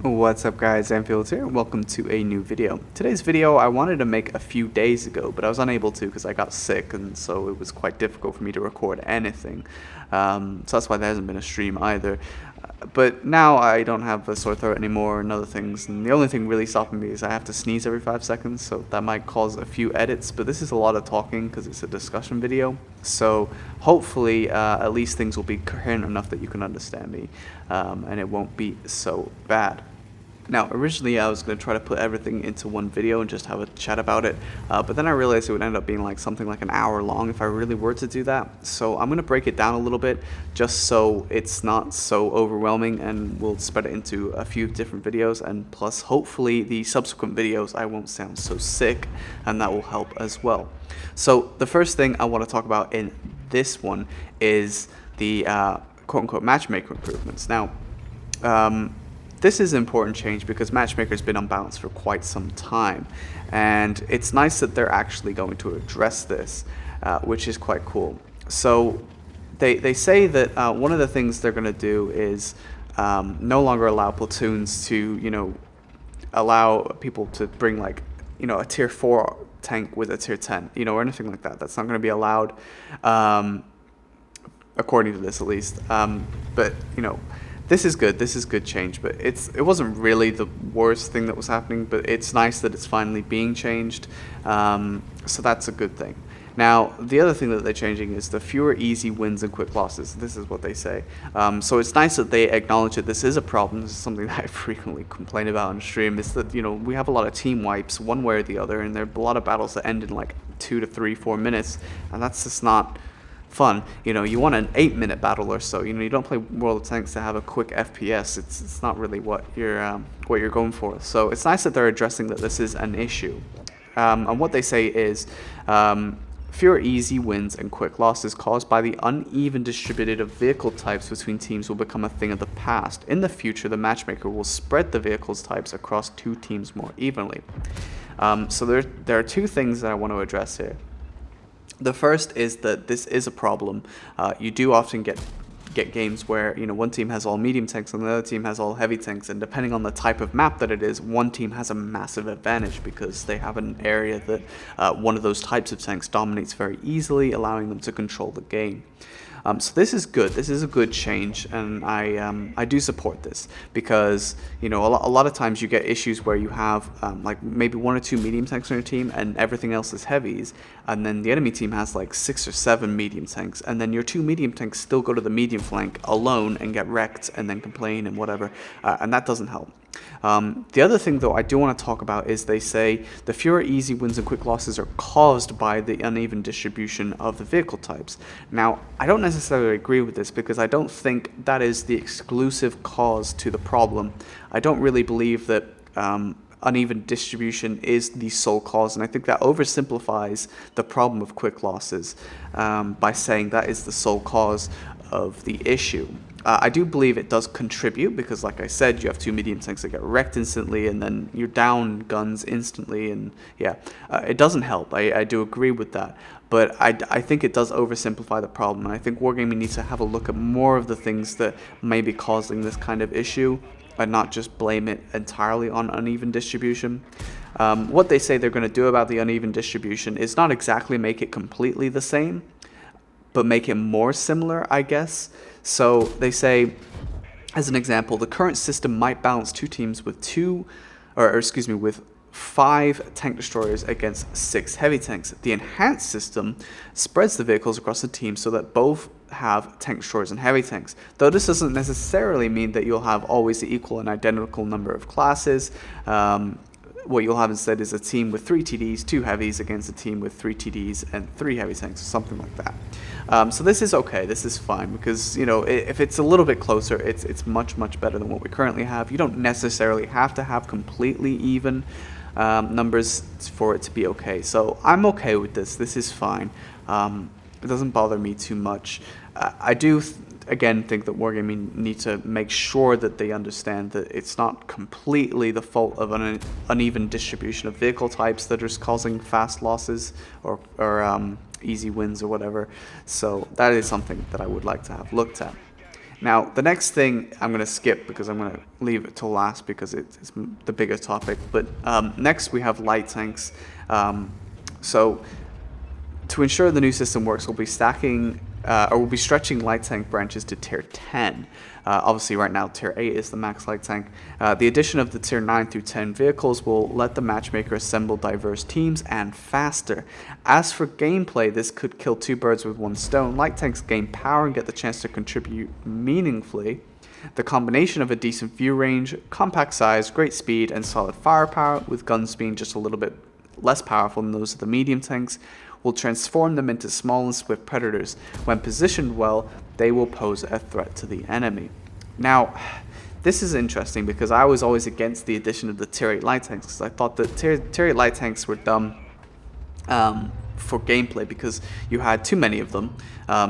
What's up guys, Anfield here, welcome to a new video. Today's video I wanted to make a few days ago, but I was unable to because I got sick, and so it was quite difficult for me to record anything. So that's why there hasn't been a stream either. But now I don't have a sore throat anymore and other things, and the only thing really stopping me is I have to sneeze every 5 seconds, so that might cause a few edits, but this is a lot of talking because it's a discussion video, so hopefully at least things will be coherent enough that you can understand me, and it won't be so bad. Now, originally I was going to try to put everything into one video and just have a chat about it, but then I realized it would end up being like something like an hour long if I really were to do that. So I'm going to break it down a little bit just so it's not so overwhelming, and we'll spread it into a few different videos, and plus hopefully the subsequent videos I won't sound so sick, and that will help as well. So the first thing I want to talk about in this one is the quote-unquote matchmaker improvements. Now, this is an important change because Matchmaker's been unbalanced for quite some time, and it's nice that they're actually going to address this, which is quite cool. So they say that one of the things they're going to do is no longer allow platoons to, allow people to bring like, a tier 4 tank with a tier 10, or anything like that. That's not going to be allowed, according to this at least. But, this is good. This is good change, but it wasn't really the worst thing that was happening, but it's nice that it's finally being changed, so that's a good thing. Now, the other thing that they're changing is the fewer easy wins and quick losses. This is what they say. So it's nice that they acknowledge that this is a problem. This is something that I frequently complain about on stream, is that, we have a lot of team wipes one way or the other, and there are a lot of battles that end in like 2 to 3, 4 minutes, and that's just not fun. You want an 8-minute battle or so. You don't play World of Tanks to have a quick FPS. It's not really what you're going for. So it's nice that they're addressing that this is an issue. And what they say is fewer easy wins and quick losses caused by the uneven distributed of vehicle types between teams will become a thing of the past. In the future, the matchmaker will spread the vehicles types across 2 teams more evenly. So there are 2 things that I want to address here. The first is that this is a problem. You do often get games where one team has all medium tanks and the other team has all heavy tanks, and depending on the type of map that it is, one team has a massive advantage because they have an area that one of those types of tanks dominates very easily, allowing them to control the game. So this is good. This is a good change, and I do support this because a lot of times you get issues where you have like maybe 1 or 2 medium tanks on your team and everything else is heavies, and then the enemy team has like 6 or 7 medium tanks, and then your 2 medium tanks still go to the medium flank alone and get wrecked and then complain and whatever, and that doesn't help. The other thing, though, I do want to talk about is they say the fewer easy wins and quick losses are caused by the uneven distribution of the vehicle types. Now, I don't necessarily agree with this because I don't think that is the exclusive cause to the problem. I don't really believe that uneven distribution is the sole cause, and I think that oversimplifies the problem of quick losses by saying that is the sole cause of the issue. I do believe it does contribute because, like I said, you have 2 medium tanks that get wrecked instantly, and then you're down guns instantly, and yeah, it doesn't help. I do agree with that, but I think it does oversimplify the problem, and I think Wargaming needs to have a look at more of the things that may be causing this kind of issue, and not just blame it entirely on uneven distribution. What they say they're going to do about the uneven distribution is not exactly make it completely the same, but make it more similar, I guess. So they say, as an example, the current system might balance 2 teams with with 5 tank destroyers against 6 heavy tanks. The enhanced system spreads the vehicles across the team so that both have tank destroyers and heavy tanks. Though this doesn't necessarily mean that you'll have always the equal and identical number of classes. What you'll have instead is a team with 3 TDs, 2 heavies against a team with 3 TDs and 3 heavy tanks, or something like that. So this is okay, this is fine, because if it's a little bit closer, it's much better than what we currently have. You don't necessarily have to have completely even numbers for it to be okay. So I'm okay with this. This is fine. It doesn't bother me too much. I do again think that Wargaming need to make sure that they understand that it's not completely the fault of an uneven distribution of vehicle types that is causing fast losses or easy wins or whatever. So that is something that I would like to have looked at. Now, the next thing I'm going to skip because I'm going to leave it till last because it's the bigger topic. But next we have light tanks. So to ensure the new system works, we'll be stretching light tank branches to tier 10. Obviously, right now, tier 8 is the max light tank. The addition of the tier 9 through 10 vehicles will let the matchmaker assemble diverse teams and faster. As for gameplay, this could kill two birds with one stone. Light tanks gain power and get the chance to contribute meaningfully. The combination of a decent view range, compact size, great speed, and solid firepower, with guns being just a little bit less powerful than those of the medium tanks, will transform them into small and swift predators. When positioned well, they will pose a threat to the enemy. Now, this is interesting because I was always against the addition of the tier 8 light tanks because I thought that tier 8 light tanks were dumb for gameplay because you had too many of them.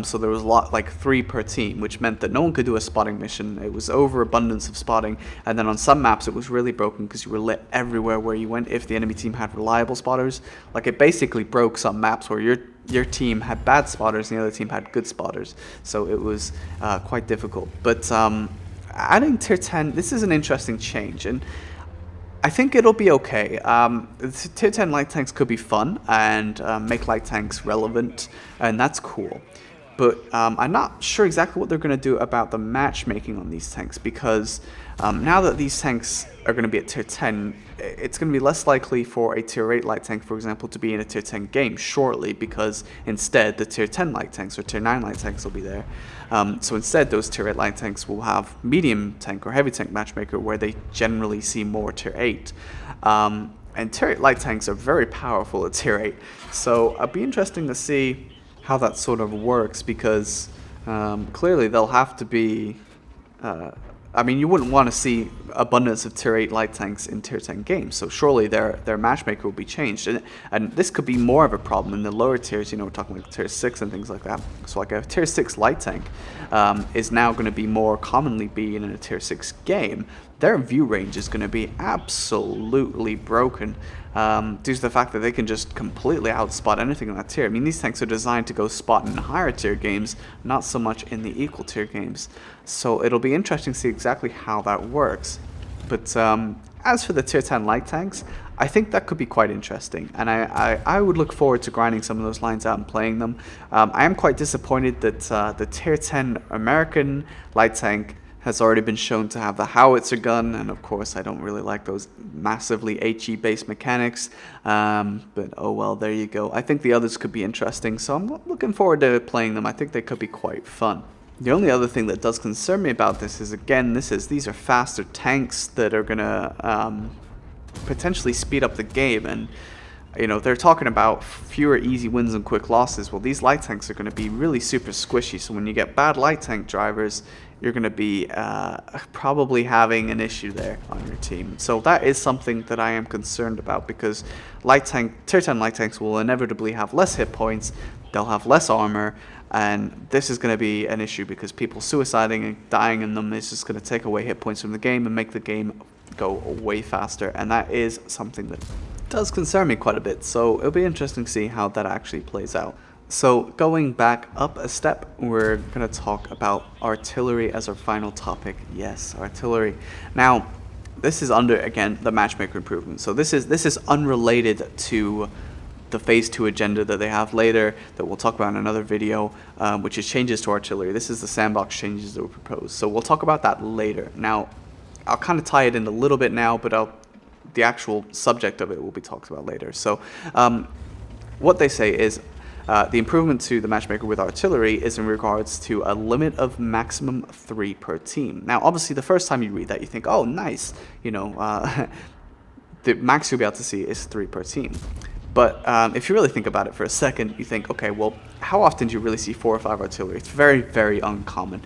So there was a lot, like 3 per team, which meant that no one could do a spotting mission. It was overabundance of spotting, and then on some maps it was really broken because you were lit everywhere where you went if the enemy team had reliable spotters. Like, it basically broke some maps where your team had bad spotters and the other team had good spotters. So it was quite difficult. But adding tier 10, this is an interesting change, and I think it'll be okay. Tier 10 light tanks could be fun and make light tanks relevant, and that's cool. But I'm not sure exactly what they're going to do about the matchmaking on these tanks, because now that these tanks are going to be at tier 10, it's going to be less likely for a tier 8 light tank, for example, to be in a tier 10 game shortly, because instead the tier 10 light tanks or tier 9 light tanks will be there. So instead, those tier 8 light tanks will have medium tank or heavy tank matchmaker, where they generally see more tier 8. And tier 8 light tanks are very powerful at tier 8. So it'll be interesting to see how that sort of works, because clearly they'll have to be... I mean, you wouldn't want to see abundance of tier 8 light tanks in tier 10 games, so surely their matchmaker will be changed. And this could be more of a problem in the lower tiers, we're talking like tier 6 and things like that. So like a tier 6 light tank is now going to be more commonly being in a tier 6 game. Their view range is going to be absolutely broken due to the fact that they can just completely outspot anything in that tier. I mean, these tanks are designed to go spot in higher tier games, not so much in the equal tier games. So it'll be interesting to see exactly how that works. But as for the tier 10 light tanks, I think that could be quite interesting, and I would look forward to grinding some of those lines out and playing them. I am quite disappointed that the tier 10 American light tank has already been shown to have the howitzer gun, and of course I don't really like those massively HE based mechanics, but oh well, there you go. I think the others could be interesting, so I'm looking forward to playing them. I think they could be quite fun. The only other thing that does concern me about this is, again, these are faster tanks that are gonna potentially speed up the game, and they're talking about fewer easy wins and quick losses. Well, these light tanks are going to be really super squishy, so when you get bad light tank drivers, you're going to be probably having an issue there on your team. So that is something that I am concerned about, because tier 10 light tanks will inevitably have less hit points, they'll have less armor, and this is going to be an issue because people suiciding and dying in them is just going to take away hit points from the game and make the game go way faster, and that is something that does concern me quite a bit. So it'll be interesting to see how that actually plays out. So going back up a step, we're going to talk about artillery as our final topic. Yes, artillery. Now, this is under, again, the Matchmaker Improvements. So this is unrelated to the Phase 2 agenda that they have later that we'll talk about in another video, which is changes to artillery. This is the sandbox changes that were proposed. So we'll talk about that later. Now, I'll kind of tie it in a little bit now, but the actual subject of it will be talked about later. So what they say is the improvement to the matchmaker with artillery is in regards to a limit of maximum 3 per team. Now, obviously, the first time you read that, you think, oh, nice. The max you'll be able to see is 3 per team. But if you really think about it for a second, you think, okay, well, how often do you really see 4 or 5 artillery? It's very, very uncommon.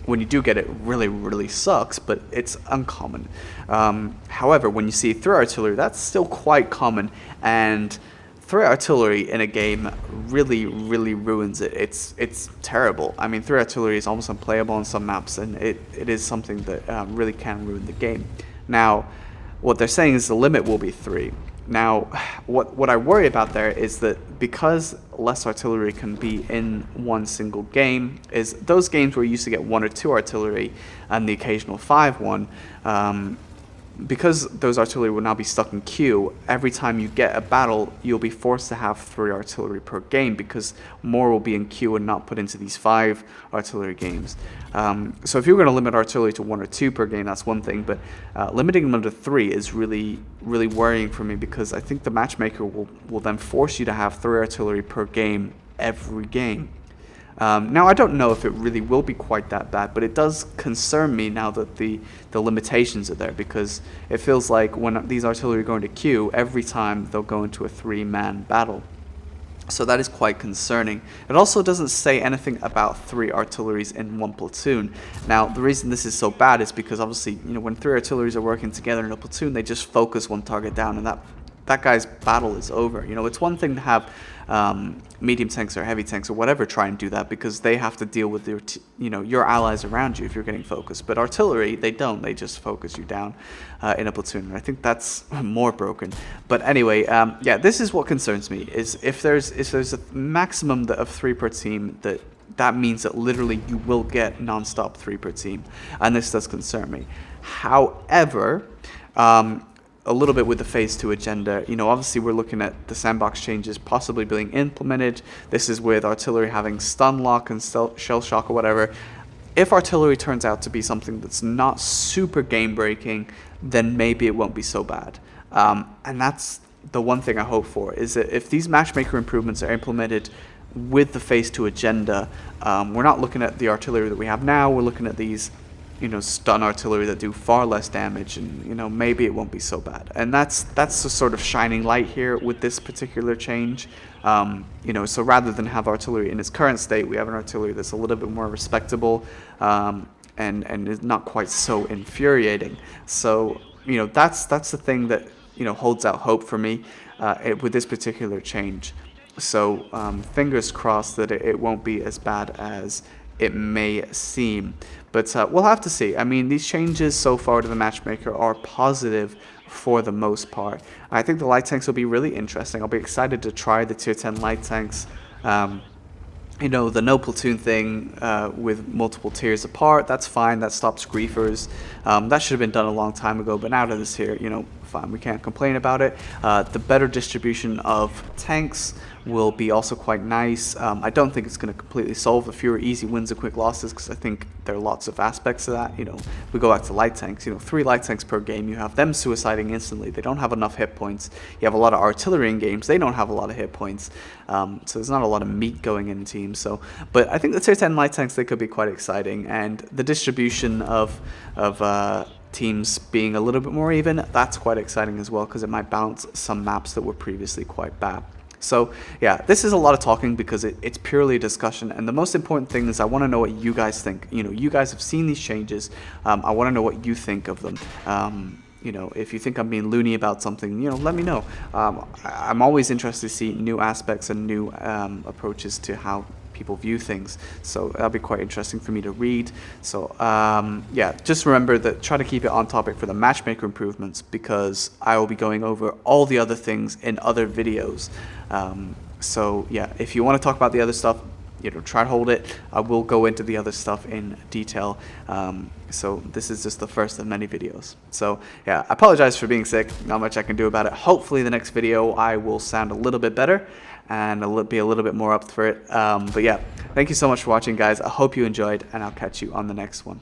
When you do get it, really, really sucks, but it's uncommon. However, when you see 3 artillery, that's still quite common, and 3 artillery in a game really, really ruins it. It's terrible. I mean, 3 artillery is almost unplayable on some maps, and it is something that really can ruin the game. Now, what they're saying is the limit will be 3. Now, what I worry about there is that because less artillery can be in one single game, is those games where you used to get 1 or 2 artillery and the occasional 5 one, because those artillery will now be stuck in queue, every time you get a battle, you'll be forced to have 3 artillery per game because more will be in queue and not put into these 5 artillery games. So if you're going to limit artillery to 1 or 2 per game, that's one thing, but limiting them to 3 is really worrying for me, because I think the matchmaker will then force you to have 3 artillery per game every game. Now, I don't know if it really will be quite that bad, but it does concern me now that the limitations are there, because it feels like when these artillery go into queue, every time they'll go into a 3-man battle. So that is quite concerning. It also doesn't say anything about 3 artilleries in 1 platoon. Now, the reason this is so bad is because obviously, when 3 artilleries are working together in a platoon, they just focus one target down, and that guy's battle is over. It's one thing to have medium tanks or heavy tanks or whatever try and do that, because they have to deal with your allies around you if you're getting focused. But artillery, they don't. They just focus you down in a platoon. And I think that's more broken. But anyway, yeah, this is what concerns me: is if there's a maximum of 3 per team, that means that literally you will get non-stop 3 per team, and this does concern me. However, a little bit with the phase 2 agenda, obviously we're looking at the sandbox changes possibly being implemented. This is with artillery having stun lock and shell shock or whatever. If artillery turns out to be something that's not super game breaking, then maybe it won't be so bad. And that's the one thing I hope for, is that if these matchmaker improvements are implemented with the phase 2 agenda, we're not looking at the artillery that we have now. We're looking at these stun artillery that do far less damage, and maybe it won't be so bad. And that's the sort of shining light here with this particular change. So rather than have artillery in its current state, we have an artillery that's a little bit more respectable, and is not quite so infuriating. So that's the thing that holds out hope for me with this particular change. So fingers crossed that it won't be as bad as it may seem, but we'll have to see. I mean, these changes so far to the matchmaker are positive for the most part. I think the light tanks will be really interesting. I'll be excited to try the tier 10 light tanks. The no platoon thing with multiple tiers apart, that's fine. That stops griefers. That should have been done a long time ago, but now that it's here, fine. We can't complain about it. The better distribution of tanks will be also quite nice. I don't think it's going to completely solve the fewer easy wins and quick losses, because I think there are lots of aspects to that. We go back to light tanks. 3 light tanks per game. You have them suiciding instantly. They don't have enough hit points. You have a lot of artillery in games. They don't have a lot of hit points. So there's not a lot of meat going in teams. But I think the tier 10 light tanks, they could be quite exciting, and the distribution of teams being a little bit more even, that's quite exciting as well, because it might balance some maps that were previously quite bad. So yeah, this is a lot of talking because it's purely a discussion, and the most important thing is I want to know what you guys think. You guys have seen these changes. I want to know what you think of them. If you think I'm being loony about something, let me know. I'm always interested to see new aspects and new approaches to how people view things, so that'll be quite interesting for me to read. So yeah, just remember that try to keep it on topic for the matchmaker improvements, because I will be going over all the other things in other videos. So yeah, if you want to talk about the other stuff, try to hold it. I will go into the other stuff in detail. So this is just the first of many videos. So yeah, I apologize for being sick. Not much I can do about it. Hopefully the next video I will sound a little bit better and be a little bit more up for it. But yeah, thank you so much for watching, guys. I hope you enjoyed, and I'll catch you on the next one.